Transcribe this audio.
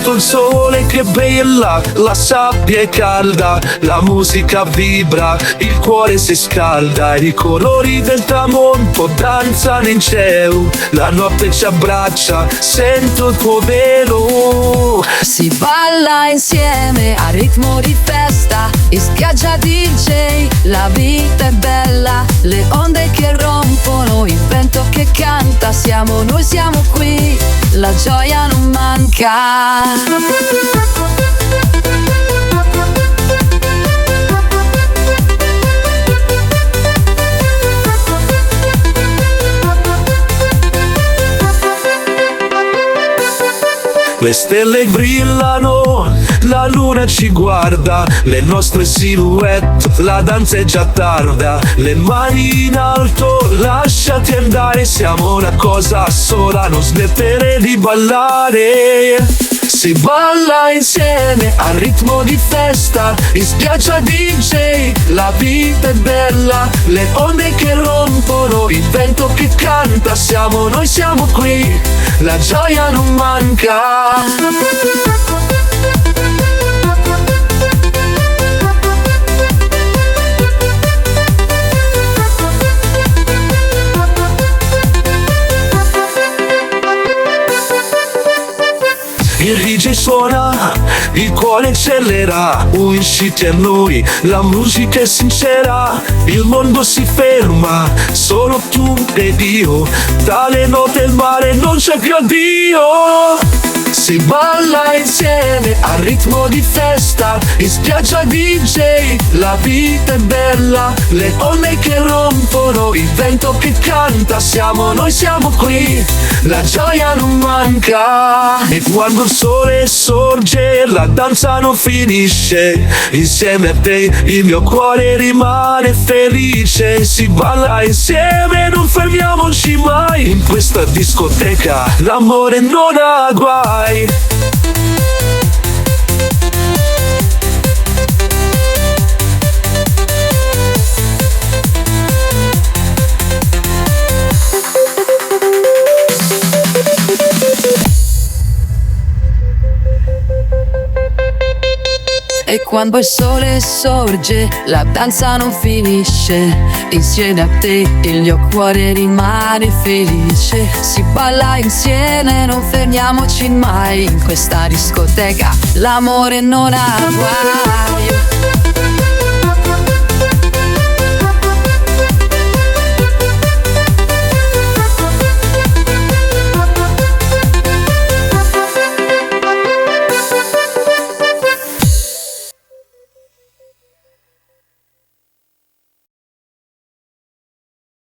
sotto il sole che brilla, la sabbia è calda, la musica vibra, il cuore si scalda e i colori del tramonto danzano in cielo. La notte ci abbraccia, sento il tuo velo. Si balla insieme a ritmo di festa, in spiaggia DJ, la vita è bella, le onde che rompono, il vento che canta, noi siamo qui, la gioia non manca. Le stelle brillano, la luna ci guarda, le nostre silhouette, la danza è già tarda. Le mani in alto, lasciati andare, siamo una cosa sola, non smettere di ballare. Si balla insieme al ritmo di festa, in spiaggia DJ, la vita è bella, le onde che rompono, il vento che canta, noi siamo qui, la gioia non manca. Il DJ suona, il cuore accelera, uscite a noi, la musica è sincera, il mondo si ferma, solo tu ed io, dalle note il mare non c'è più addio. Si balla insieme al ritmo di festa, in spiaggia DJ, la vita è bella, le onde che rompono, il vento che canta, noi siamo qui, la gioia non manca. E quando il sole sorge, la danza non finisce, insieme a te il mio cuore rimane felice. Si balla insieme, non fermiamoci mai, in questa discoteca l'amore non ha guai. E quando il sole sorge, la danza non finisce, insieme a te il mio cuore rimane felice. Si balla insieme, non fermiamoci mai, in questa discoteca l'amore non ha guai.